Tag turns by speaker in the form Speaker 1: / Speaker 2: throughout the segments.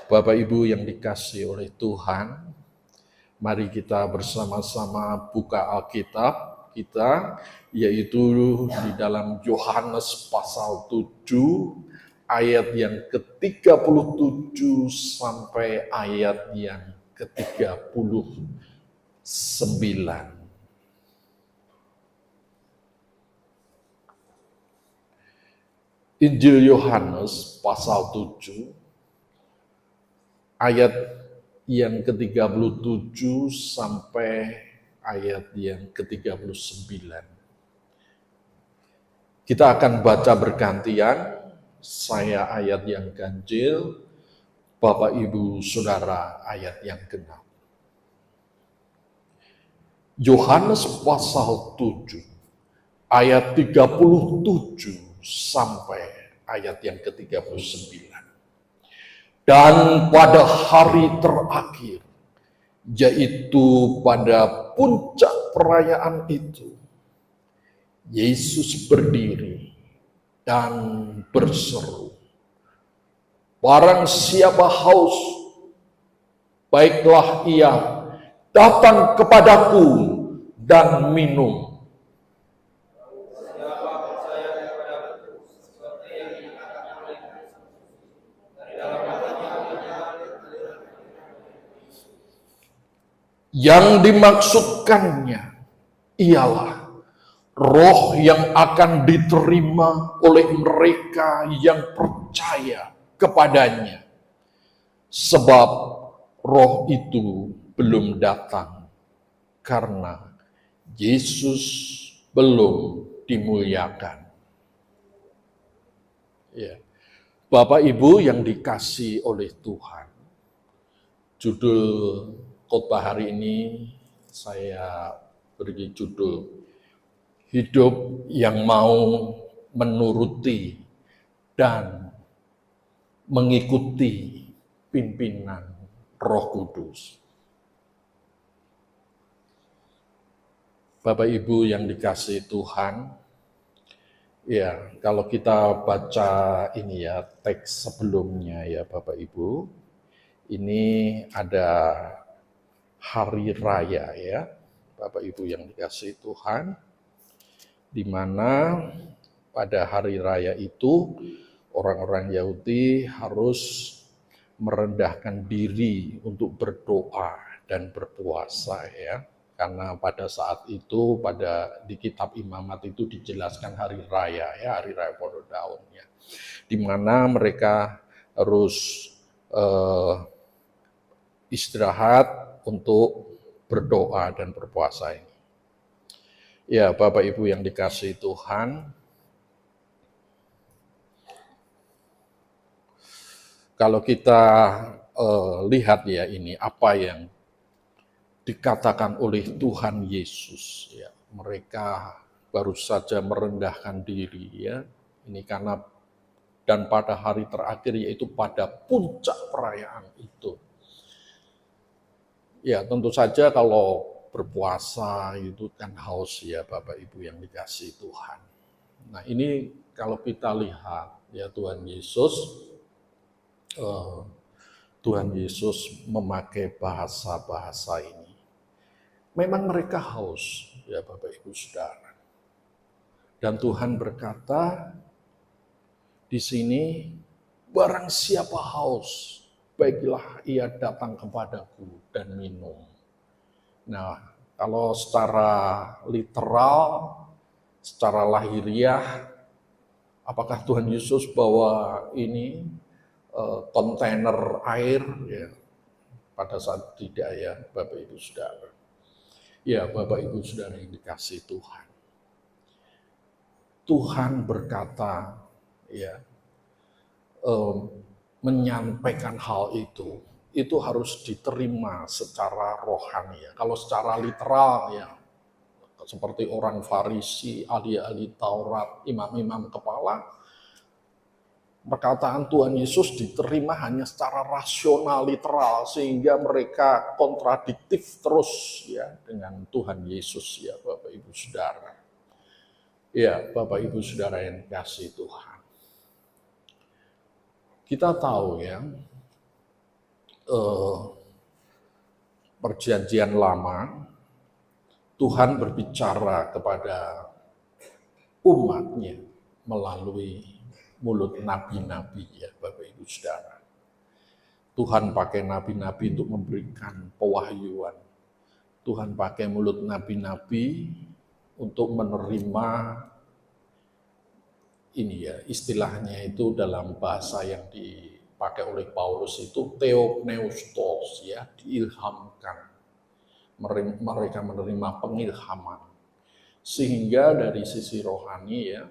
Speaker 1: Bapak Ibu yang dikasihi oleh Tuhan, mari kita bersama-sama buka Alkitab kita, yaitu di dalam Yohanes pasal 7, ayat yang ke-37 sampai ayat yang ke-39. Injil Yohanes pasal 7, ayat yang ke-37 sampai ayat yang ke-39. Kita akan baca bergantian, saya ayat yang ganjil, Bapak Ibu Saudara ayat yang genap. Yohanes pasal 7, ayat 37 sampai ayat yang ke-39. Dan pada hari terakhir, yaitu pada puncak perayaan itu, Yesus berdiri dan berseru, "Barang siapa haus, baiklah ia datang kepadaku dan minum. Yang dimaksudkannya ialah roh yang akan diterima oleh mereka yang percaya kepadanya. Sebab roh itu belum datang karena Yesus belum dimuliakan." Ya. Bapak Ibu yang dikasihi oleh Tuhan, judul khotbah hari ini saya beri judul "Hidup yang mau menuruti dan mengikuti pimpinan Roh Kudus." Bapak Ibu yang dikasihi Tuhan, ya, kalau kita baca ini ya, teks sebelumnya ya Bapak Ibu, ini ada hari raya ya, Bapak Ibu yang dikasihi Tuhan, di mana pada hari raya itu orang-orang Yahudi harus merendahkan diri untuk berdoa dan berpuasa ya. Karena pada saat itu di kitab Imamat itu dijelaskan hari raya ya, hari raya Podo Daun ya. Di mana mereka harus istirahat untuk berdoa dan berpuasa ini. Ya, Bapak Ibu yang dikasihi Tuhan, kalau kita lihat ya ini apa yang dikatakan oleh Tuhan Yesus ya, mereka baru saja merendahkan diri ya. Ini karena dan pada hari terakhir yaitu pada puncak perayaan itu. Ya, tentu saja kalau berpuasa itu kan haus ya Bapak Ibu yang dikasihi Tuhan. Nah, ini kalau kita lihat ya Tuhan Yesus memakai bahasa-bahasa ini. Memang mereka haus ya Bapak Ibu Saudara. Dan Tuhan berkata di sini, barang siapa haus, baiklah ia datang kepadaku dan minum. Nah, kalau secara literal, secara lahiriah, apakah Tuhan Yesus bawa ini kontainer air? Ya, pada saat tidak ya, Bapak Ibu Saudara. Ya, Bapak Ibu Saudara yang dikasihi Tuhan. Tuhan berkata, ya, menyampaikan hal itu harus diterima secara rohani ya. Kalau secara literal ya, seperti orang Farisi, ahli-ahli Taurat, imam-imam kepala, perkataan Tuhan Yesus diterima hanya secara rasional, literal, sehingga mereka kontradiktif terus ya dengan Tuhan Yesus ya Bapak Ibu Saudara. Ya Bapak Ibu Saudara yang dikasihi Tuhan. Kita tahu ya, eh, Perjanjian Lama, Tuhan berbicara kepada umatnya melalui mulut nabi-nabi, ya Bapak Ibu Saudara. Tuhan pakai nabi-nabi untuk memberikan pewahyuan. Tuhan pakai mulut nabi-nabi untuk menerima ini ya, istilahnya itu dalam bahasa yang dipakai oleh Paulus itu theopneustos, ya, diilhamkan. Mereka menerima pengilhaman. Sehingga dari sisi rohani ya,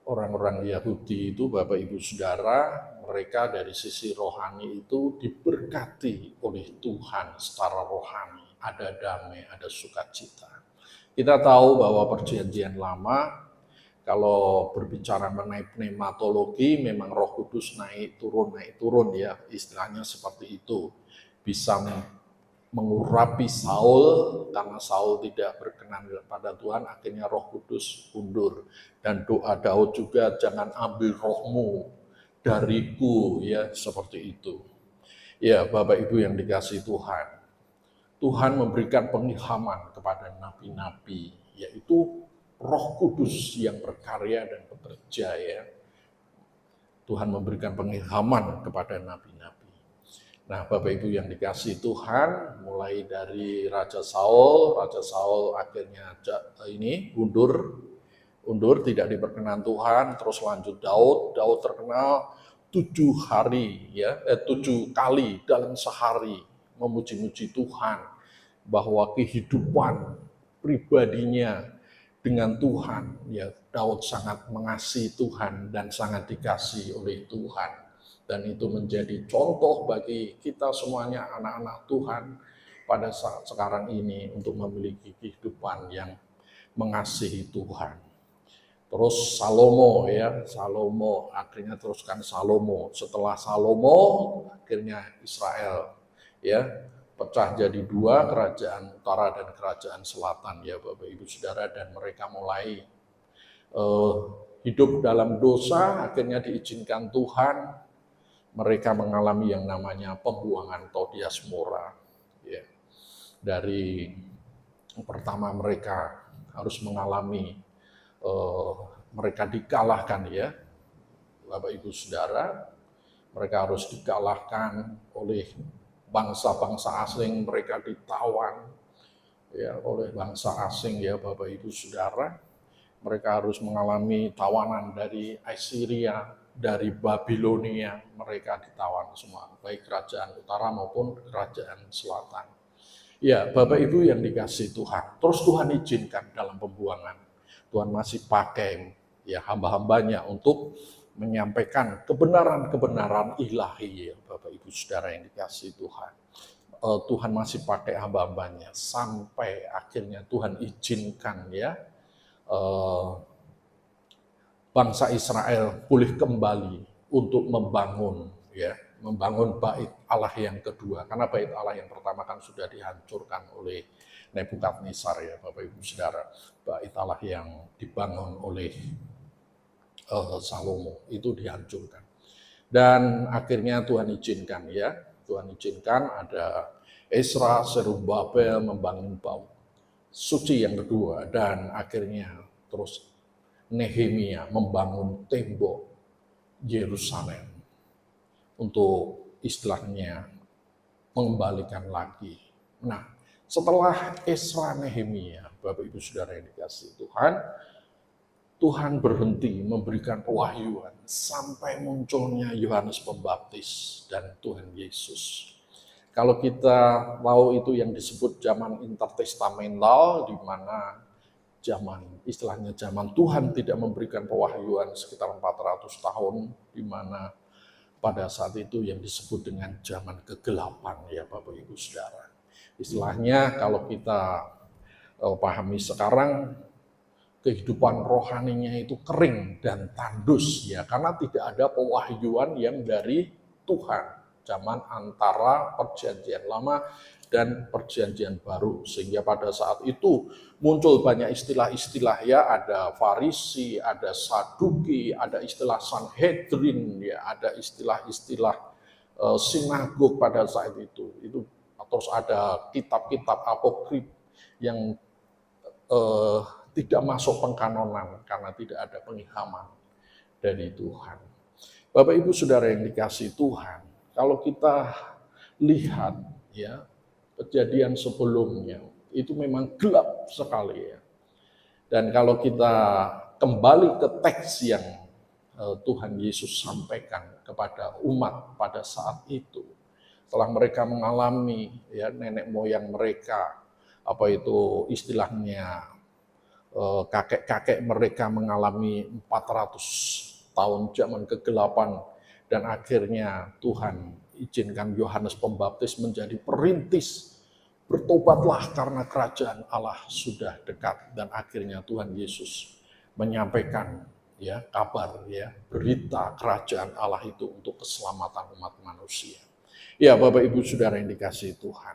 Speaker 1: orang-orang Yahudi itu Bapak Ibu Saudara, mereka dari sisi rohani itu diberkati oleh Tuhan secara rohani. Ada damai, ada sukacita. Kita tahu bahwa perjanjian lama, kalau berbicara mengenai pneumatologi, memang Roh Kudus naik turun ya, istilahnya seperti itu. Bisa mengurapi Saul, karena Saul tidak berkenan pada Tuhan, akhirnya Roh Kudus undur. Dan doa Daud juga, jangan ambil rohmu dariku, ya seperti itu. Ya Bapak Ibu yang dikasihi Tuhan, Tuhan memberikan pengilhaman kepada nabi-nabi, yaitu Roh Kudus yang berkarya dan bekerja, ya. Tuhan memberikan pengilhaman kepada nabi-nabi. Nah, Bapak Ibu yang dikasihi Tuhan, mulai dari Raja Saul akhirnya ini undur tidak diperkenan Tuhan, terus lanjut Daud terkenal 7 kali dalam sehari memuji-muji Tuhan, bahwa kehidupan pribadinya dengan Tuhan, ya Daud sangat mengasihi Tuhan dan sangat dikasihi oleh Tuhan. Dan itu menjadi contoh bagi kita semuanya anak-anak Tuhan pada saat sekarang ini untuk memiliki kehidupan yang mengasihi Tuhan. Terus Salomo, akhirnya teruskan Salomo. Setelah Salomo akhirnya Israel ya pecah jadi 2, kerajaan utara dan kerajaan selatan, ya Bapak Ibu Saudara, dan mereka mulai hidup dalam dosa. Akhirnya diizinkan Tuhan, mereka mengalami yang namanya pembuangan atau diaspora. Ya. Dari pertama mereka harus mengalami, mereka dikalahkan, ya Bapak Ibu Saudara, mereka harus dikalahkan oleh bangsa-bangsa asing, mereka ditawan ya oleh bangsa asing, ya Bapak Ibu Saudara. Mereka harus mengalami tawanan dari Assyria, dari Babilonia, mereka ditawan semua, baik kerajaan utara maupun kerajaan selatan. Ya, Bapak Ibu yang dikasihi Tuhan, terus Tuhan izinkan dalam pembuangan. Tuhan masih pakai ya hamba-hambanya untuk menyampaikan kebenaran-kebenaran ilahi, ya Bapak Ibu Saudara yang dikasihi Tuhan. Tuhan masih pakai hamba-hambanya sampai akhirnya Tuhan izinkan ya bangsa Israel pulih kembali untuk membangun bait Allah yang kedua, karena bait Allah yang pertama kan sudah dihancurkan oleh Nebukadnezar, ya Bapak Ibu Saudara. Bait Allah yang dibangun oleh Salomo itu dihancurkan, dan akhirnya Tuhan izinkan ada Ezra, Zerubabel membangun bait suci yang kedua, dan akhirnya terus Nehemia membangun tembok Yerusalem untuk istilahnya mengembalikan lagi. Nah, setelah Ezra, Nehemia, Bapak Ibu Saudara yang dikasihi Tuhan, Tuhan berhenti memberikan pewahyuan sampai munculnya Yohanes Pembaptis dan Tuhan Yesus. Kalau kita tahu itu yang disebut zaman intertestamental, di mana istilahnya zaman Tuhan tidak memberikan pewahyuan sekitar 400 tahun, di mana pada saat itu yang disebut dengan zaman kegelapan, ya Bapak Ibu Saudara. Istilahnya kalau kita pahami sekarang, kehidupan rohaninya itu kering dan tandus, ya, karena tidak ada pewahyuan yang dari Tuhan. Zaman antara perjanjian lama dan perjanjian baru, sehingga pada saat itu muncul banyak istilah-istilah, ya, ada Farisi, ada Saduki, ada istilah Sanhedrin, ya, ada istilah-istilah sinagog pada saat itu. Itu terus ada kitab-kitab apokrif yang eh, tidak masuk pengkanonan karena tidak ada pengilhaman dari Tuhan. Bapak Ibu Saudara yang dikasihi Tuhan, kalau kita lihat ya kejadian sebelumnya itu memang gelap sekali ya. Dan kalau kita kembali ke teks yang Tuhan Yesus sampaikan kepada umat pada saat itu, setelah mereka mengalami ya nenek moyang mereka, apa itu istilahnya kakek-kakek mereka mengalami 400 tahun zaman kegelapan dan akhirnya Tuhan izinkan Yohanes Pembaptis menjadi perintis. Bertobatlah karena kerajaan Allah sudah dekat, dan akhirnya Tuhan Yesus menyampaikan ya kabar ya berita kerajaan Allah itu untuk keselamatan umat manusia. Ya Bapak Ibu Saudara yang dikasihi Tuhan.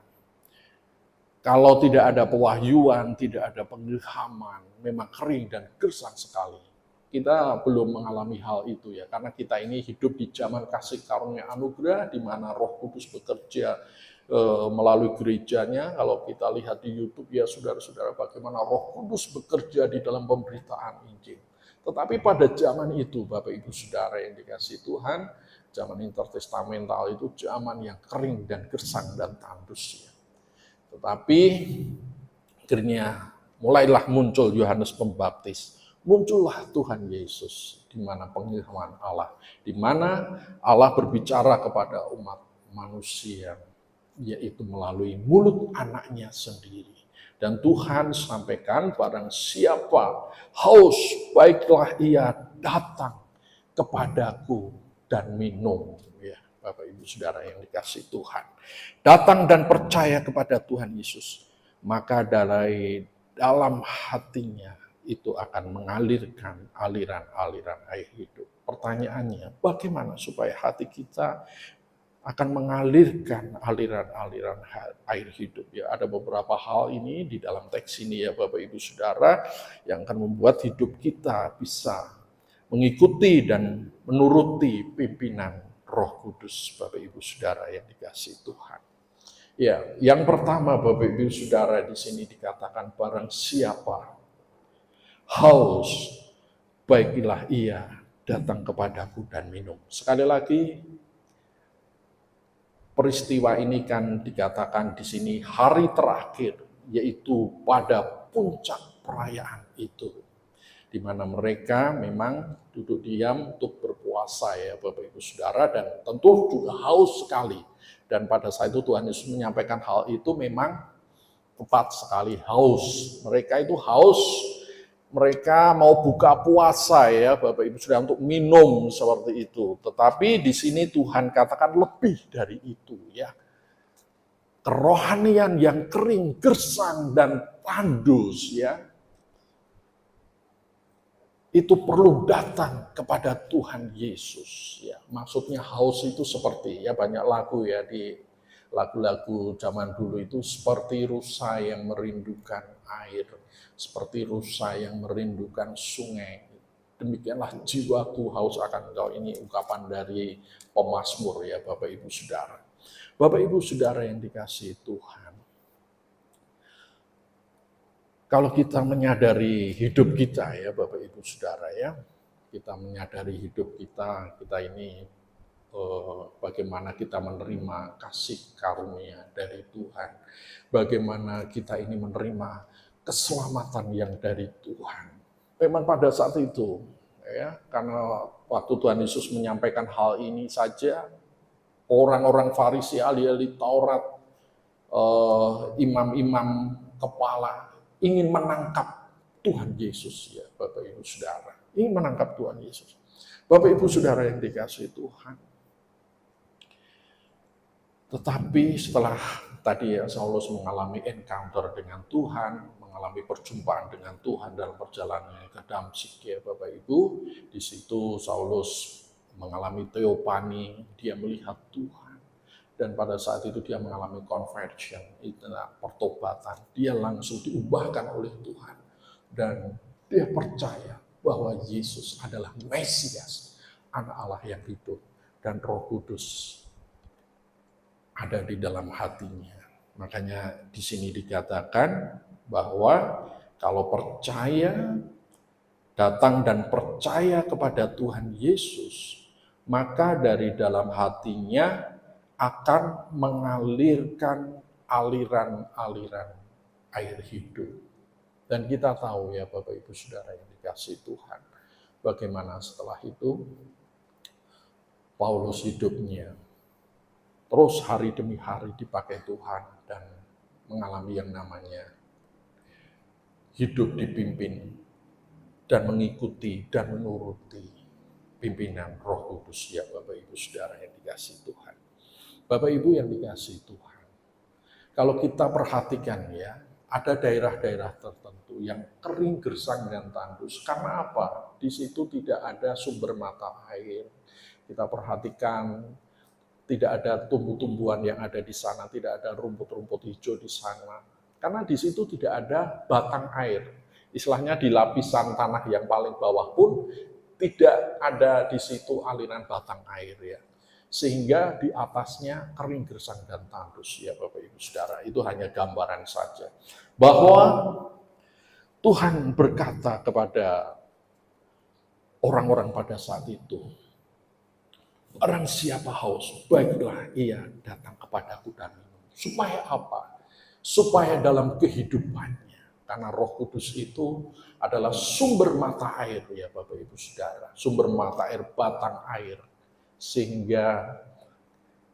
Speaker 1: Kalau tidak ada pewahyuan, tidak ada pengilhaman, memang kering dan gersang sekali. Kita belum mengalami hal itu ya, karena kita ini hidup di zaman kasih karunia anugerah, di mana Roh Kudus bekerja melalui gerejanya. Kalau kita lihat di YouTube ya saudara-saudara, bagaimana Roh Kudus bekerja di dalam pemberitaan Injil. Tetapi pada zaman itu, Bapak Ibu Saudara yang dikasihi Tuhan, zaman intertestamental itu zaman yang kering dan gersang dan tandus ya. Tetapi akhirnya mulailah muncul Yohanes Pembaptis, muncullah Tuhan Yesus, di mana pengilhaman Allah, di mana Allah berbicara kepada umat manusia, yaitu melalui mulut anaknya sendiri. Dan Tuhan sampaikan, barang siapa haus, baiklah ia datang kepadaku dan minum. Ya, Bapak Ibu Saudara yang dikasihi Tuhan. Datang dan percaya kepada Tuhan Yesus, maka dari dalam hatinya itu akan mengalirkan aliran-aliran air hidup. Pertanyaannya, bagaimana supaya hati kita akan mengalirkan aliran-aliran air hidup ya. Ada beberapa hal ini di dalam teks ini ya Bapak Ibu Saudara yang akan membuat hidup kita bisa mengikuti dan menuruti pimpinan Roh Kudus Bapak Ibu Saudara yang dikasihi Tuhan. Ya, yang pertama Bapak Ibu Saudara di sini dikatakan barang siapa haus, baiklah ia datang kepadaku dan minum. Sekali lagi peristiwa ini kan dikatakan di sini hari terakhir, yaitu pada puncak perayaan itu, di mana mereka memang duduk diam untuk berpuasa ya Bapak Ibu Saudara, dan tentu juga haus sekali. Dan pada saat itu Tuhan Yesus menyampaikan hal itu memang tepat sekali, haus. Mereka itu haus, mereka mau buka puasa ya Bapak Ibu Saudara, untuk minum seperti itu. Tetapi di sini Tuhan katakan lebih dari itu ya. Kerohanian yang kering, gersang dan tandus ya, itu perlu datang kepada Tuhan Yesus ya. Maksudnya haus itu seperti ya, banyak lagu ya di lagu-lagu zaman dulu itu, seperti rusa yang merindukan air, seperti rusa yang merindukan sungai, demikianlah jiwaku haus akan Engkau. Ini ungkapan dari pemazmur ya Bapak Ibu Saudara. Bapak Ibu Saudara yang dikasihi Tuhan, kalau kita menyadari hidup kita ya Bapak Ibu Saudara ya, kita menyadari hidup kita ini bagaimana kita menerima kasih karunia dari Tuhan, bagaimana kita ini menerima keselamatan yang dari Tuhan. Memang pada saat itu ya, karena waktu Tuhan Yesus menyampaikan hal ini saja, orang-orang Farisi, ahli-ahli Taurat, imam-imam kepala ingin menangkap Tuhan Yesus ya Bapak Ibu Saudara, ingin menangkap Tuhan Yesus. Bapak Ibu Saudara yang dikasihi Tuhan, tetapi setelah tadi ya Saulus mengalami encounter dengan Tuhan, mengalami perjumpaan dengan Tuhan dalam perjalanannya ke Damsyik ya Bapak Ibu, di situ Saulus mengalami teopani, dia melihat Tuhan, dan pada saat itu dia mengalami conversion, itu pertobatan, dia langsung diubahkan oleh Tuhan, dan dia percaya bahwa Yesus adalah Mesias, Anak Allah yang hidup, dan Roh Kudus ada di dalam hatinya. Makanya di sini dikatakan bahwa kalau percaya, datang dan percaya kepada Tuhan Yesus, maka dari dalam hatinya akan mengalirkan aliran-aliran air hidup. Dan kita tahu ya Bapak Ibu Saudara yang dikasihi Tuhan, bagaimana setelah itu Paulus hidupnya terus hari demi hari dipakai Tuhan dan mengalami yang namanya hidup dipimpin dan mengikuti dan menuruti pimpinan Roh Kudus ya Bapak Ibu Saudara yang dikasihi Tuhan. Bapak Ibu yang dikasihi Tuhan, kalau kita perhatikan ya, ada daerah-daerah tertentu yang kering, gersang, dan tandus. Karena apa? Di situ tidak ada sumber mata air. Kita perhatikan, tidak ada tumbuh-tumbuhan yang ada di sana, tidak ada rumput-rumput hijau di sana. Karena di situ tidak ada batang air. Istilahnya di lapisan tanah yang paling bawah pun tidak ada di situ aliran batang air ya. Sehingga di atasnya kering, gersang, dan tandus ya Bapak Ibu Saudara. Itu hanya gambaran saja. Bahwa Tuhan berkata kepada orang-orang pada saat itu, barang siapa haus, baiklah ia datang kepadaku dan minum. Supaya apa? Supaya dalam kehidupannya, karena Roh Kudus itu adalah sumber mata air ya Bapak Ibu Saudara. Sumber mata air, batang air. Sehingga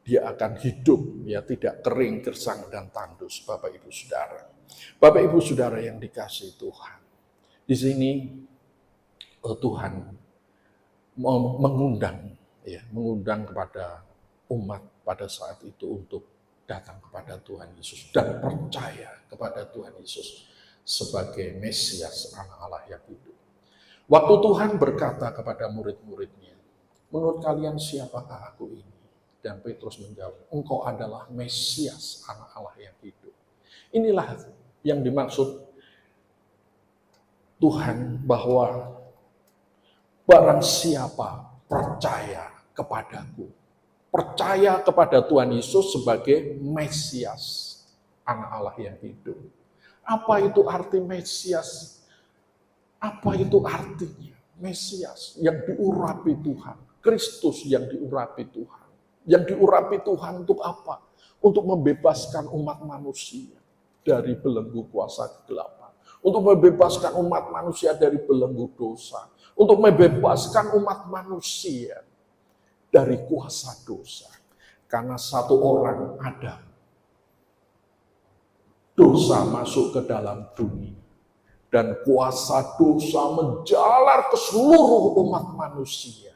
Speaker 1: dia akan hidup, ya tidak kering, gersang, dan tandus, Bapak Ibu Saudara. Bapak Ibu Saudara yang dikasihi Tuhan, di sini Tuhan mengundang kepada umat pada saat itu untuk datang kepada Tuhan Yesus dan percaya kepada Tuhan Yesus sebagai Mesias Anak Allah yang hidup. Waktu Tuhan berkata kepada murid-muridnya, menurut kalian siapakah aku ini? Dan Petrus menjawab, engkau adalah Mesias Anak Allah yang hidup. Inilah yang dimaksud Tuhan bahwa barang siapa percaya kepadaku, percaya kepada Tuhan Yesus sebagai Mesias Anak Allah yang hidup. Apa itu arti Mesias? Apa itu artinya? Mesias yang diurapi Tuhan, Kristus yang diurapi Tuhan. Yang diurapi Tuhan untuk apa? Untuk membebaskan umat manusia dari belenggu kuasa kegelapan. Untuk membebaskan umat manusia dari belenggu dosa. Untuk membebaskan umat manusia dari kuasa dosa. Karena satu orang Adam, dosa masuk ke dalam dunia. Dan kuasa dosa menjalar ke seluruh umat manusia.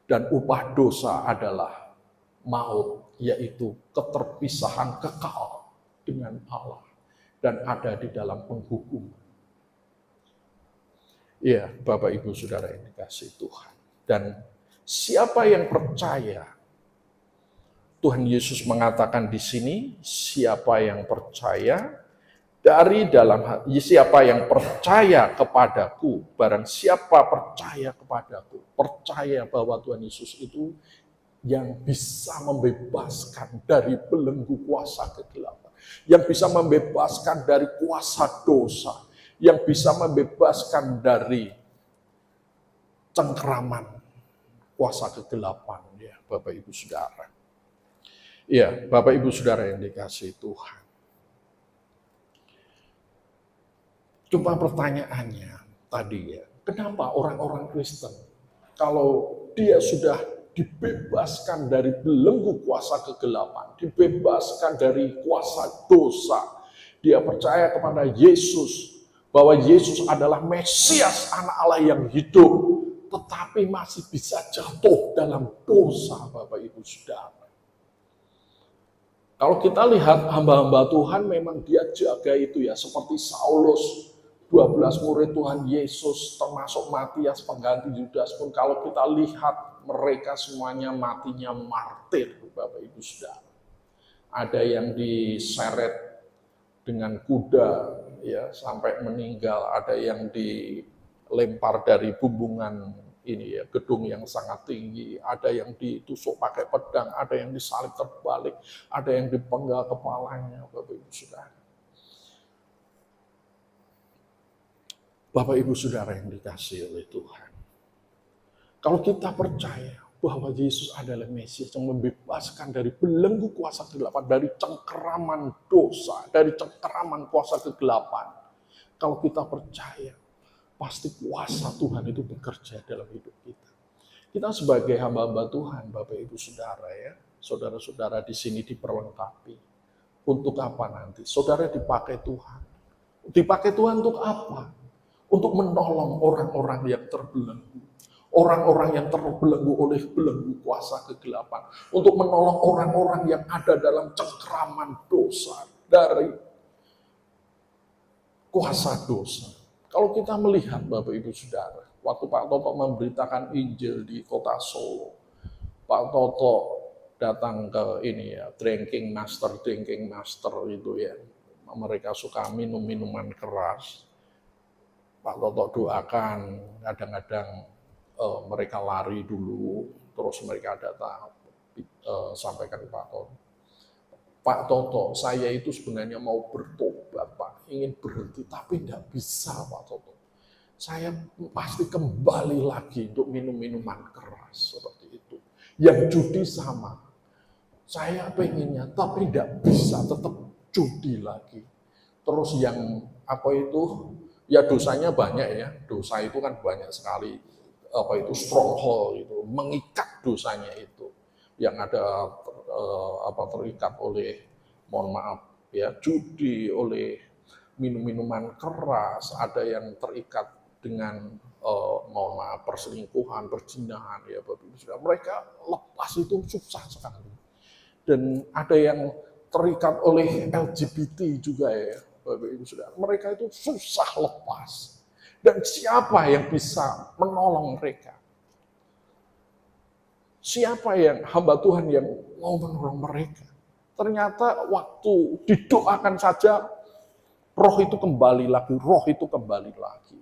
Speaker 1: Dan upah dosa adalah maut, yaitu keterpisahan kekal dengan Allah. Dan ada di dalam penghukuman. Ya, Bapak Ibu Saudara yang dikasihi Tuhan. Dan siapa yang percaya, Tuhan Yesus mengatakan di sini, siapa yang percaya, dari dalam siapa yang percaya kepadaku, barang siapa percaya kepadaku, percaya bahwa Tuhan Yesus itu yang bisa membebaskan dari belenggu kuasa kegelapan, yang bisa membebaskan dari kuasa dosa, yang bisa membebaskan dari cengkeraman kuasa kegelapan, ya Bapak Ibu Saudara. Ya, Bapak Ibu Saudara yang dikasihi Tuhan. Cuma pertanyaannya tadi ya, kenapa orang-orang Kristen kalau dia sudah dibebaskan dari belenggu kuasa kegelapan, dibebaskan dari kuasa dosa, dia percaya kepada Yesus, bahwa Yesus adalah Mesias Anak Allah yang hidup, tetapi masih bisa jatuh dalam dosa, Bapak Ibu Saudara. Kalau kita lihat hamba-hamba Tuhan memang dia jaga itu ya, seperti Saulus, 12 murid Tuhan Yesus, termasuk Matias pengganti Yudas pun kalau kita lihat mereka semuanya matinya martir, Bapak Ibu Saudara. Ada yang diseret dengan kuda ya sampai meninggal, ada yang dilempar dari bumbungan ini ya, gedung yang sangat tinggi, ada yang ditusuk pakai pedang, ada yang disalib terbalik, ada yang dipenggal kepalanya, Bapak Ibu Saudara. Bapak Ibu Saudara yang dikasihi oleh Tuhan. Kalau kita percaya bahwa Yesus adalah Mesias yang membebaskan dari belenggu kuasa kegelapan, dari cengkeraman dosa, dari cengkeraman kuasa kegelapan. Kalau kita percaya, pasti kuasa Tuhan itu bekerja dalam hidup kita. Kita sebagai hamba-hamba Tuhan, Bapak Ibu Saudara ya, saudara-saudara di sini diperlengkapi. Untuk apa nanti? Saudara dipakai Tuhan. Dipakai Tuhan untuk apa? Untuk menolong orang-orang yang terbelenggu. Orang-orang yang terbelenggu oleh belenggu kuasa kegelapan. Untuk menolong orang-orang yang ada dalam cengkeraman dosa dari kuasa dosa. Kalau kita melihat Bapak Ibu Saudara, waktu Pak Toto memberitakan Injil di kota Solo, Pak Toto datang ke ini ya, drinking master itu ya. Mereka suka minum minuman keras. Pak Toto doakan, kadang-kadang mereka lari dulu, terus mereka datang sampaikan ke Pak Toto. Pak Toto, saya itu sebenarnya mau bertobat, Pak, ingin berhenti, tapi tidak bisa, Pak Toto. Saya pasti kembali lagi untuk minum minuman keras seperti itu. Yang judi sama, saya pengennya, tapi tidak bisa, tetap judi lagi. Terus yang apa itu? Ya dosanya banyak ya. Dosa itu kan banyak sekali. Apa itu stronghold itu, mengikat dosanya itu. Yang ada terikat oleh, mohon maaf ya, judi, oleh minum-minuman keras, ada yang terikat dengan mohon maaf perselingkuhan, perzinahan ya Bapak Ibu Saudara. Mereka lepas itu susah sekali. Dan ada yang terikat oleh LGBT juga ya Bapak Ibu Saudara. Mereka itu susah lepas. Dan siapa yang bisa menolong mereka? Siapa yang hamba Tuhan yang mau menolong mereka? Ternyata waktu didoakan saja, roh itu kembali lagi.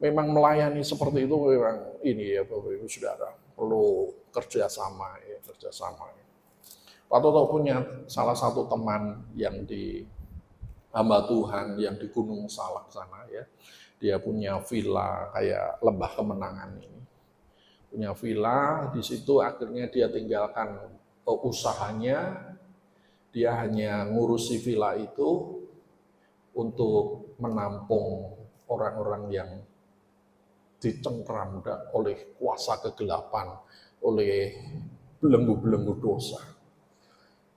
Speaker 1: Memang melayani seperti itu memang ini ya Bapak Ibu Saudara, perlu kerjasama. Pak Toto punya salah satu teman yang di hamba Tuhan yang di Gunung Salak sana ya. Dia punya villa kayak Lembah Kemenangan ini. Punya villa, di situ akhirnya dia tinggalkan usahanya. Dia hanya ngurusi villa itu untuk menampung orang-orang yang dicengkram oleh kuasa kegelapan, oleh belenggu-belenggu dosa.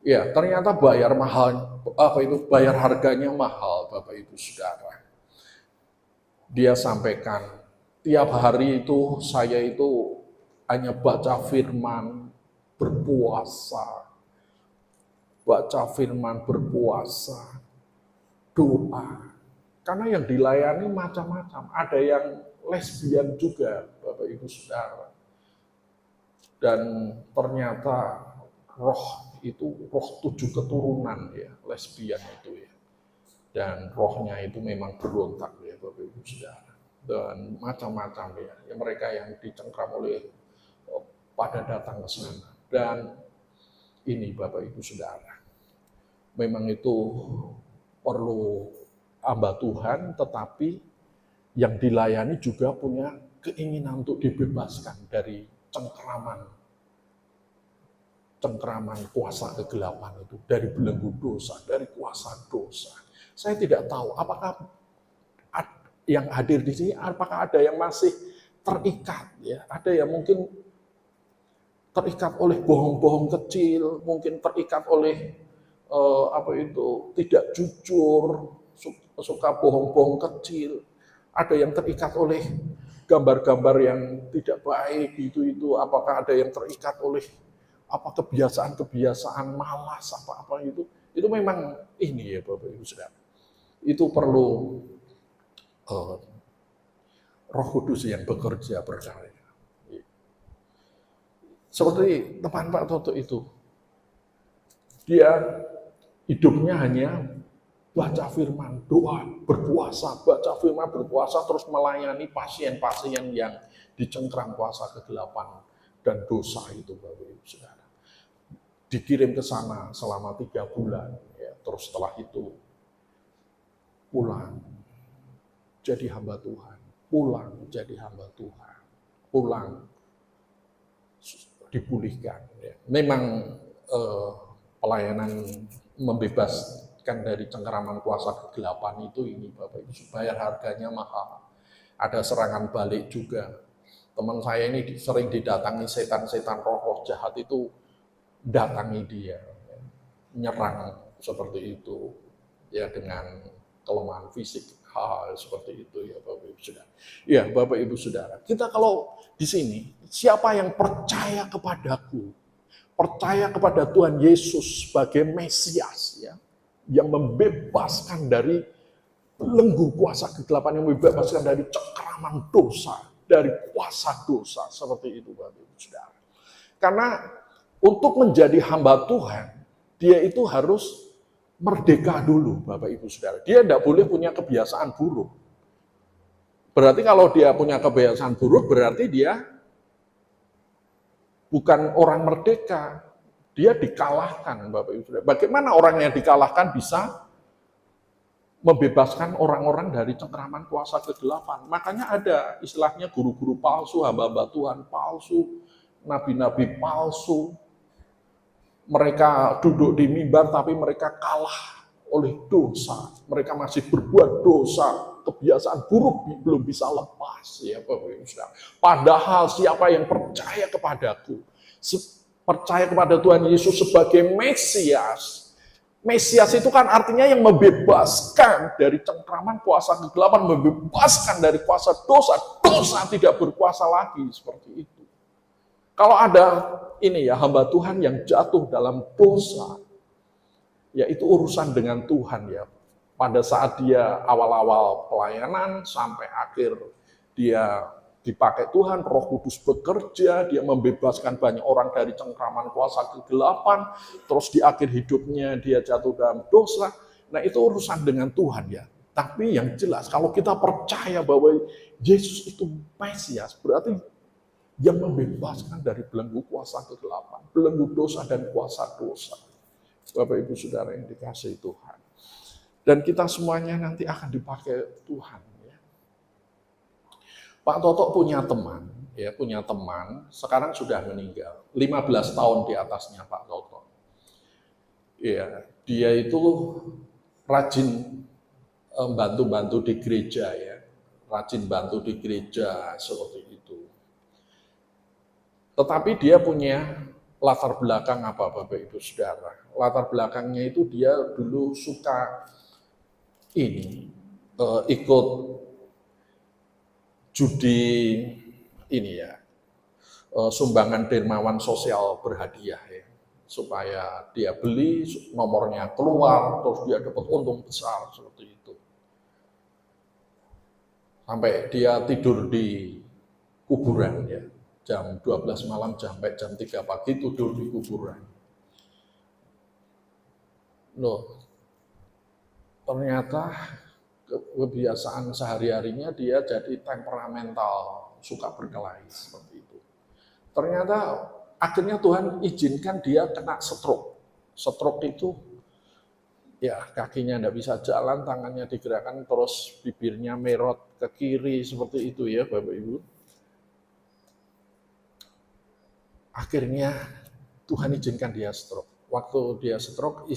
Speaker 1: Ya, ternyata bayar harganya mahal, Bapak Ibu Saudara. Dia sampaikan, tiap hari itu saya itu hanya baca firman, berpuasa, doa. Karena yang dilayani macam-macam, ada yang lesbian juga, Bapak Ibu Saudara. Dan ternyata roh 7 keturunan ya, lesbian itu ya. Dan rohnya itu memang berontak ya Bapak Ibu Saudara. Dan macam-macam ya, mereka yang dicengkram oleh pada datang ke sana. Dan ini Bapak Ibu Saudara, memang itu perlu hamba Tuhan, tetapi yang dilayani juga punya keinginan untuk dibebaskan dari cengkeraman kuasa kegelapan itu, dari belenggu dosa, dari kuasa dosa. Saya tidak tahu apakah yang hadir di sini, apakah ada yang masih terikat ya, ada yang mungkin terikat oleh bohong-bohong kecil, mungkin terikat oleh tidak jujur, suka bohong-bohong kecil, ada yang terikat oleh gambar-gambar yang tidak baik itu, apakah ada yang terikat oleh kebiasaan malas apa itu memang ini ya Bapak Ibu Saudara. Itu perlu Roh Kudus yang bekerja berkarya. Seperti teman Pak Toto itu, dia hidupnya hanya baca firman, doa, berpuasa, baca firman, berpuasa, terus melayani pasien-pasien yang dicengkram kuasa kegelapan dan dosa itu, Bapak Ibu Saudara. Dikirim ke sana selama 3 bulan, ya. Terus setelah itu pulang jadi hamba Tuhan, pulang jadi hamba Tuhan, pulang dipulihkan. Ya. Memang pelayanan membebaskan dari cengkeraman kuasa kegelapan itu ini Bapak Ibu, supaya harganya mahal. Ada serangan balik juga. Teman saya ini sering didatangi setan-setan roh-roh jahat itu, datangi dia, nyerang seperti itu, ya, dengan kelemahan fisik, hal seperti itu, ya Bapak Ibu Saudara. Ya Bapak Ibu Saudara, kita kalau di sini, siapa yang percaya kepadaku, percaya kepada Tuhan Yesus sebagai Mesias, ya, yang membebaskan dari belenggu kuasa kegelapan, yang membebaskan dari cengkeraman dosa, dari kuasa dosa, seperti itu Bapak Ibu Saudara. Karena untuk menjadi hamba Tuhan, dia itu harus merdeka dulu, Bapak Ibu Saudara. Dia tidak boleh punya kebiasaan buruk. Berarti kalau dia punya kebiasaan buruk, berarti dia bukan orang merdeka. Dia dikalahkan, Bapak Ibu Saudara. Bagaimana orang yang dikalahkan bisa membebaskan orang-orang dari cengkeraman kuasa kegelapan? Makanya ada istilahnya guru-guru palsu, hamba-hamba Tuhan palsu, nabi-nabi palsu. Mereka duduk di mimbar tapi mereka kalah oleh dosa. Mereka masih berbuat dosa, kebiasaan buruk belum bisa lepas, ya Bapak Ibu Saudara. Padahal siapa yang percaya kepadaku, percaya kepada Tuhan Yesus sebagai Mesias. Mesias itu kan artinya yang membebaskan dari cengkraman kuasa kegelapan, membebaskan dari kuasa dosa. Dosa tidak berkuasa lagi, seperti itu. Kalau ada ini ya, hamba Tuhan yang jatuh dalam dosa, ya itu urusan dengan Tuhan, ya. Pada saat dia awal-awal pelayanan sampai akhir dia dipakai Tuhan, Roh Kudus bekerja, dia membebaskan banyak orang dari cengkraman kuasa kegelapan, terus di akhir hidupnya dia jatuh dalam dosa. Nah, itu urusan dengan Tuhan, ya. Tapi yang jelas kalau kita percaya bahwa Yesus itu Mesias, berarti yang membebaskan dari belenggu kuasa kegelapan, belenggu dosa dan kuasa dosa. Bapak Ibu Saudara yang dikasihi Tuhan. Dan kita semuanya nanti akan dipakai Tuhan. Ya. Pak Toto punya teman, ya, punya teman, sekarang sudah meninggal, 15 tahun di atasnya Pak Toto. Ya, dia itu rajin bantu-bantu di gereja, ya, rajin bantu di gereja seperti itu. Tetapi dia punya latar belakang apa Bapak Ibu Saudara? Latar belakangnya itu dia dulu suka ikut judi ini ya, sumbangan dermawan sosial berhadiah, ya, supaya dia beli, nomornya keluar, terus dia dapat untung besar seperti itu. Sampai dia tidur di kuburan, ya. Jam 12 malam sampai jam 3 pagi tidur di kuburan. Loh, ternyata kebiasaan sehari-harinya dia jadi temperamental, suka berkelahi seperti itu. Ternyata akhirnya Tuhan izinkan dia kena stroke. Stroke itu ya kakinya tidak bisa jalan, tangannya digerakkan, terus bibirnya merot ke kiri seperti itu, ya Bapak Ibu. Akhirnya Tuhan izinkan dia stroke. Waktu dia stroke,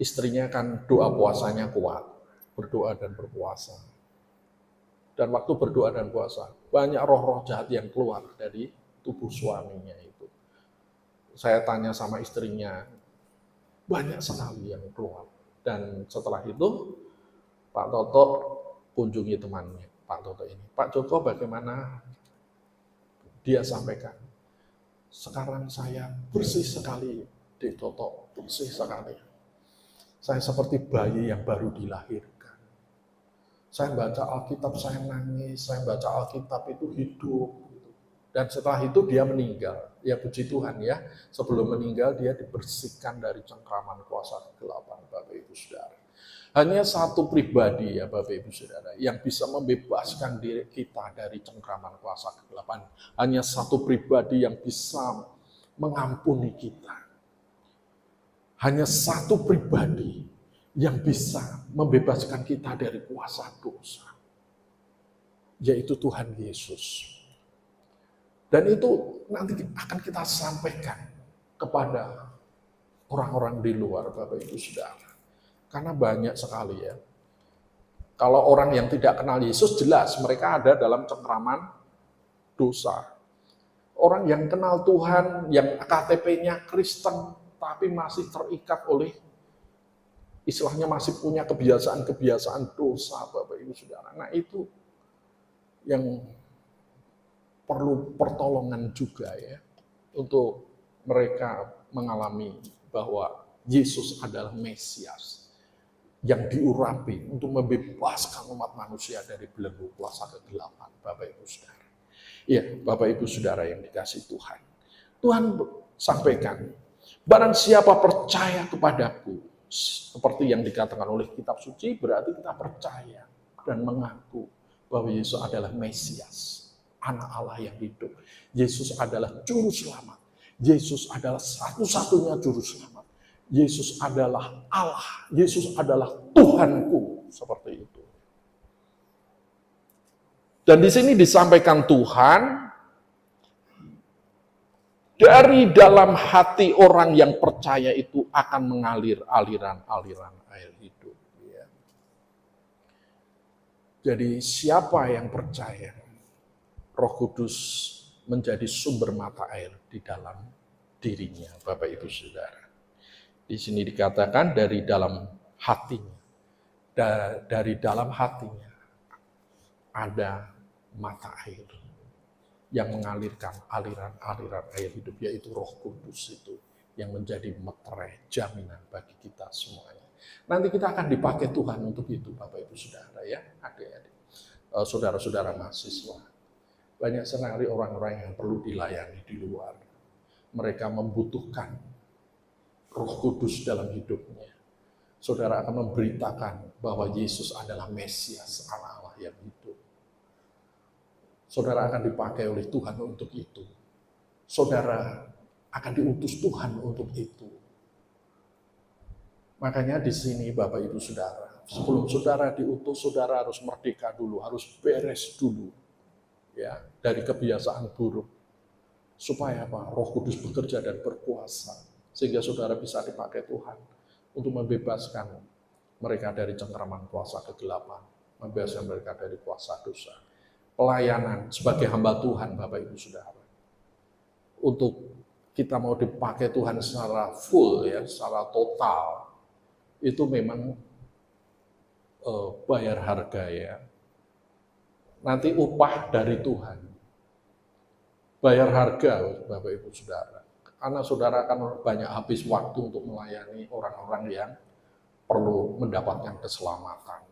Speaker 1: istrinya kan doa puasanya kuat, berdoa dan berpuasa. Dan waktu berdoa dan puasa, banyak roh-roh jahat yang keluar dari tubuh suaminya itu. Saya tanya sama istrinya, banyak sekali yang keluar. Dan setelah itu, Pak Toto kunjungi temannya, Pak Toto ini. Pak Joko bagaimana? Dia sampaikan, sekarang saya bersih sekali, di Toto, bersih sekali. Saya seperti bayi yang baru dilahirkan. Saya baca Alkitab, saya nangis, saya baca Alkitab itu hidup. Dan setelah itu dia meninggal. Ya puji Tuhan ya, sebelum meninggal dia dibersihkan dari cengkraman kuasa kegelapan, Bapak Ibu Saudara. Hanya satu pribadi ya Bapak Ibu Saudara yang bisa membebaskan diri kita dari cengkraman kuasa kegelapan. Hanya satu pribadi yang bisa mengampuni kita. Hanya satu pribadi yang bisa membebaskan kita dari kuasa dosa, yaitu Tuhan Yesus. Dan itu nanti akan kita sampaikan kepada orang-orang di luar, Bapak Ibu Saudara. Karena banyak sekali ya. Kalau orang yang tidak kenal Yesus, jelas mereka ada dalam cengkraman dosa. Orang yang kenal Tuhan, yang KTP-nya Kristen, tapi masih terikat oleh, istilahnya masih punya kebiasaan-kebiasaan dosa, Bapak Ibu Saudara. Nah itu yang perlu pertolongan juga ya, untuk mereka mengalami bahwa Yesus adalah Mesias yang diurapi untuk membebaskan umat manusia dari belenggu kuasa kegelapan, Bapak Ibu Saudara. Iya, Bapak Ibu Saudara yang dikasihi Tuhan. Tuhan sampaikan, barang siapa percaya kepadaku, seperti yang dikatakan oleh kitab suci, berarti kita percaya dan mengaku bahwa Yesus adalah Mesias, Anak Allah yang hidup. Yesus adalah juru selamat. Yesus adalah satu-satunya juru selamat. Yesus adalah Allah. Yesus adalah Tuhanku. Seperti itu. Dan di sini disampaikan Tuhan, dari dalam hati orang yang percaya itu akan mengalir aliran-aliran air hidup. Jadi siapa yang percaya, Roh Kudus menjadi sumber mata air di dalam dirinya, Bapak Ibu Saudara. Di sini dikatakan dari dalam hatinya. Dari dalam hatinya ada mata air yang mengalirkan aliran-aliran air hidup, yaitu Roh Kudus itu yang menjadi meterai jaminan bagi kita semuanya. Nanti kita akan dipakai Tuhan untuk itu, Bapak Ibu Saudara ya, adik-adik, saudara-saudara mahasiswa. Banyak sekali orang-orang yang perlu dilayani di luar. Mereka membutuhkan Roh Kudus dalam hidupnya. Saudara akan memberitakan bahwa Yesus adalah Mesias, Anak Allah yang hidup. Saudara akan dipakai oleh Tuhan untuk itu. Saudara akan diutus Tuhan untuk itu. Makanya di sini Bapak Ibu Saudara, sebelum saudara diutus, saudara harus merdeka dulu, harus beres dulu. Ya, dari kebiasaan buruk, supaya apa? Roh Kudus bekerja dan berkuasa, sehingga saudara bisa dipakai Tuhan untuk membebaskan mereka dari cengkraman kuasa kegelapan, membebaskan mereka dari kuasa dosa. Pelayanan sebagai hamba Tuhan, Bapak Ibu Saudara, untuk kita mau dipakai Tuhan secara full ya, secara total, itu memang bayar harga ya. Nanti upah dari Tuhan. Bayar harga, Bapak Ibu Saudara. Karena saudara akan banyak habis waktu untuk melayani orang-orang yang perlu mendapatkan keselamatan.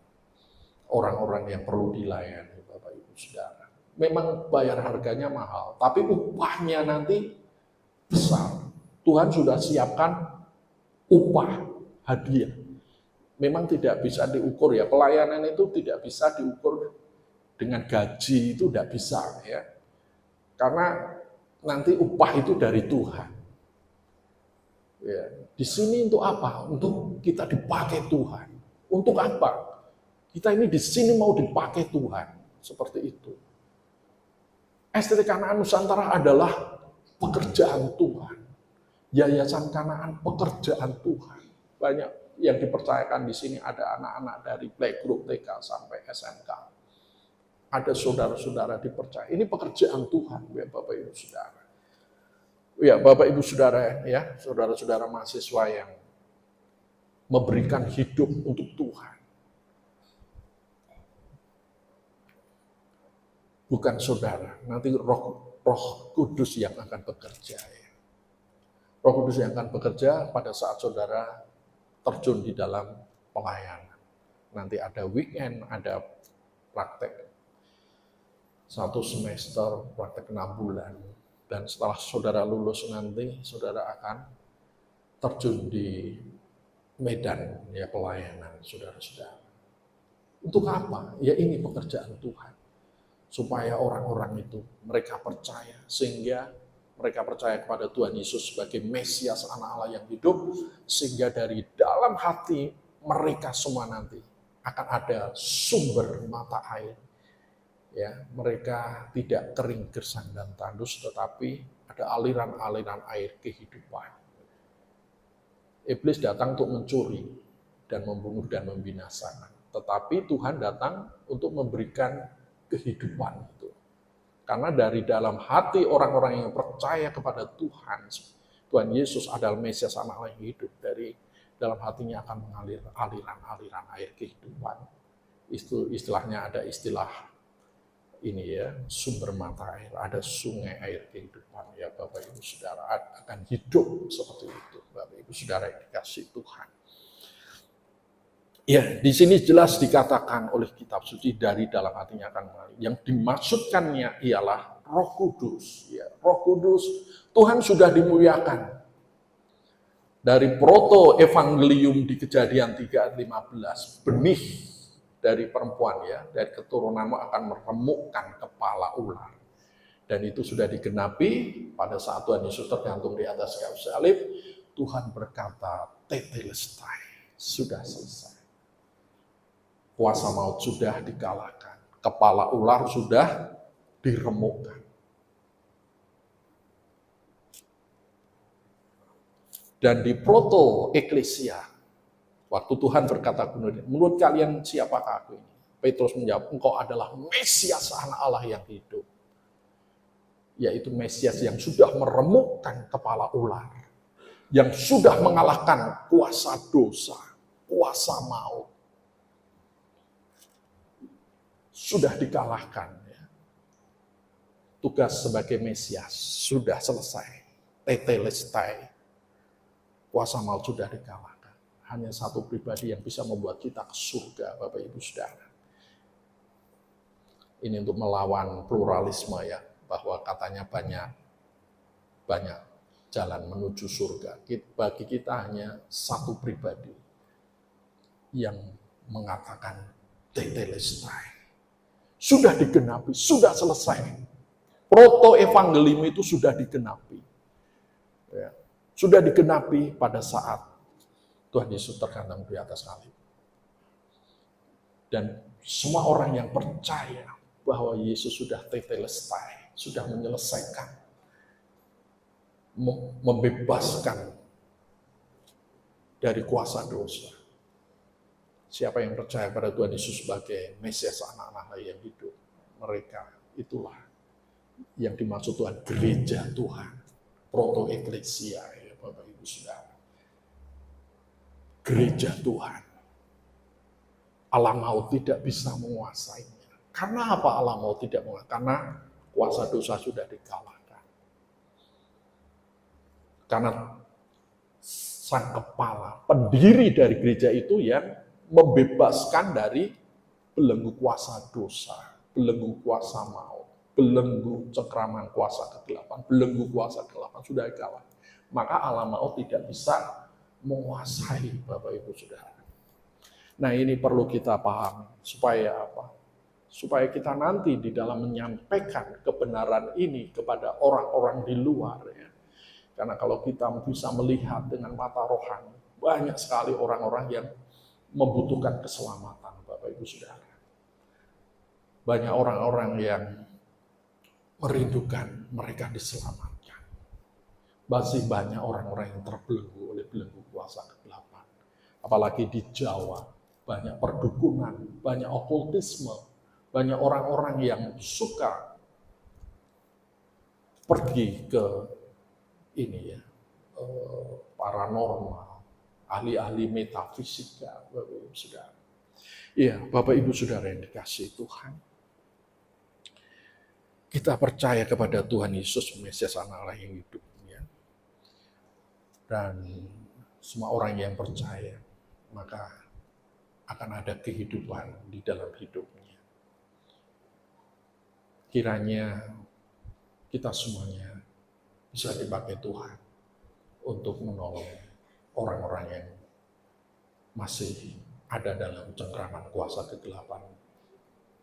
Speaker 1: Orang-orang yang perlu dilayani, Bapak Ibu Saudara. Memang bayar harganya mahal, tapi upahnya nanti besar. Tuhan sudah siapkan upah hadiah. Memang tidak bisa diukur ya, pelayanan itu tidak bisa diukur dengan gaji, itu tidak bisa ya. Karena nanti upah itu dari Tuhan. Ya, di sini untuk apa? Untuk kita dipakai Tuhan. Untuk apa? Kita ini di sini mau dipakai Tuhan. Seperti itu. STT Kanaan Nusantara adalah pekerjaan Tuhan. Yayasan Kanaan pekerjaan Tuhan. Banyak yang dipercayakan di sini, ada anak-anak dari playgroup TK sampai SMK. Ada saudara-saudara dipercaya. Ini pekerjaan Tuhan, ya Bapak Ibu Saudara. Ya Bapak Ibu Saudara, ya saudara-saudara mahasiswa yang memberikan hidup untuk Tuhan. Bukan saudara, nanti Roh Kudus yang akan bekerja. Ya. Roh Kudus yang akan bekerja pada saat saudara terjun di dalam pelayanan. Nanti ada weekend, ada praktek. 1 semester, praktek 6 bulan. Dan setelah saudara lulus nanti, saudara akan terjun di medan ya pelayanan, saudara-saudara. Untuk apa? Ya ini pekerjaan Tuhan. Supaya orang-orang itu mereka percaya, sehingga mereka percaya kepada Tuhan Yesus sebagai Mesias anak Allah yang hidup, sehingga dari dalam hati mereka semua nanti akan ada sumber mata air. Ya, mereka tidak kering gersang dan tandus, tetapi ada aliran-aliran air kehidupan. Iblis datang untuk mencuri dan membunuh dan membinasakan, tetapi Tuhan datang untuk memberikan kehidupan itu. Karena dari dalam hati orang-orang yang percaya kepada Tuhan, Tuhan Yesus adalah Mesias anak Allah yang hidup, dari dalam hatinya akan mengalir aliran-aliran air kehidupan. Itu istilahnya, ada istilah ini ya, sumber mata air, ada sungai air kehidupan ya Bapak Ibu Saudara, akan hidup seperti itu Bapak Ibu Saudara yang dikasih Tuhan. Ya, di sini jelas dikatakan oleh kitab suci dari dalam hatinya akan mengalir. Yang dimaksudkannya ialah Roh Kudus. Ya, Roh Kudus Tuhan sudah dimuliakan. Dari proto evangelium di Kejadian 3:15, benih dari perempuan ya, dari keturunanmu akan meremukkan kepala ular. Dan itu sudah digenapi pada saat Tuhan Yesus tergantung di atas kayu salib. Tuhan berkata, tetelestai, sudah selesai. Kuasa maut sudah dikalahkan, kepala ular sudah diremukkan. Dan di proto eklesia, waktu Tuhan berkata, menurut kalian siapakah aku ini? Petrus menjawab, engkau adalah Mesias anak Allah yang hidup. Yaitu Mesias yang sudah meremukkan kepala ular, yang sudah mengalahkan kuasa dosa, kuasa maut. Sudah dikalahkan. Ya. Tugas sebagai Mesias sudah selesai. Tetelestai. Kuasa maut sudah dikalahkan. Hanya satu pribadi yang bisa membuat kita ke surga, Bapak Ibu Saudara. Ini untuk melawan pluralisme ya, bahwa katanya banyak jalan menuju surga. Bagi kita hanya satu pribadi yang mengatakan tetelestai. Sudah digenapi, sudah selesai. Proto evangelium itu sudah digenapi. Ya. Sudah digenapi pada saat Tuhan Yesus tergantung di atas salib. Dan semua orang yang percaya bahwa Yesus sudah tetelestai, sudah menyelesaikan, membebaskan dari kuasa dosa. Siapa yang percaya pada Tuhan Yesus sebagai Mesias anak-anak Allah yang hidup, mereka itulah yang dimaksud Tuhan, gereja Tuhan, proto eklesia ya Bapak Ibu Saudara. Gereja Tuhan. Alam maut tidak bisa menguasainya. Karena apa alam maut tidak menguasai? Karena kuasa dosa sudah dikalahkan. Karena sang kepala, pendiri dari gereja itu yang membebaskan dari belenggu kuasa dosa, belenggu kuasa maut, belenggu cengkraman kuasa kegelapan, belenggu kuasa kegelapan sudah kalah. Maka alam maut tidak bisa menguasai Bapak Ibu Saudara. Nah ini perlu kita pahami, supaya apa? Supaya kita nanti di dalam menyampaikan kebenaran ini kepada orang-orang di luar ya. Karena kalau kita bisa melihat dengan mata rohani, banyak sekali orang-orang yang membutuhkan keselamatan, Bapak Ibu Saudara. Banyak orang-orang yang merindukan mereka diselamatkan. Masih banyak orang-orang yang terbelenggu oleh belenggu kuasa kegelapan. Apalagi di Jawa, banyak perdukunan, banyak okultisme, banyak orang-orang yang suka pergi ke ini ya, paranormal, ahli-ahli metafisika, Bapak Ibu Saudara. Iya, Bapak Ibu Saudara yang dikasihi Tuhan. Kita percaya kepada Tuhan Yesus, Mesias anak Allah yang hidup. Ya. Dan semua orang yang percaya, maka akan ada kehidupan di dalam hidupnya. kiranya kita semuanya bisa dipakai Tuhan untuk menolong orang-orang yang masih ada dalam cengkraman kuasa kegelapan,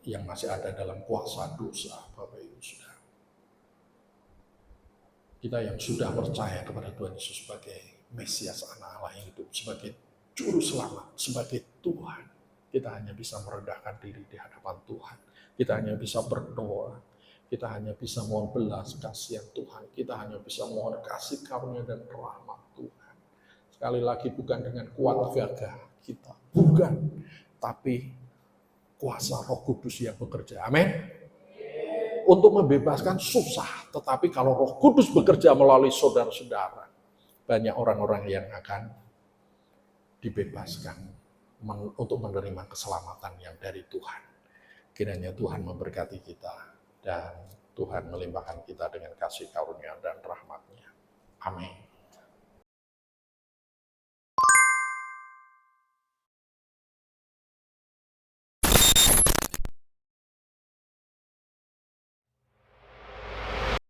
Speaker 1: yang masih ada dalam kuasa dosa, Bapak Ibu Saudara. Kita yang sudah percaya kepada Tuhan Yesus sebagai Mesias Anak Allah yang hidup, sebagai Juru Selamat, sebagai Tuhan, kita hanya bisa merendahkan diri di hadapan Tuhan. Kita hanya bisa berdoa, kita hanya bisa mohon belas kasihan Tuhan, kita hanya bisa mohon kasih karunia dan rahmat Tuhan. Sekali lagi, bukan dengan kuat gagah kita, bukan, tapi kuasa Roh Kudus yang bekerja. Amin. Untuk membebaskan susah, tetapi kalau Roh Kudus bekerja melalui saudara-saudara, banyak orang-orang yang akan dibebaskan untuk menerima keselamatan yang dari Tuhan. Kiranya Tuhan memberkati kita dan Tuhan melimpahkan kita dengan kasih karunia dan rahmat-Nya. Amin.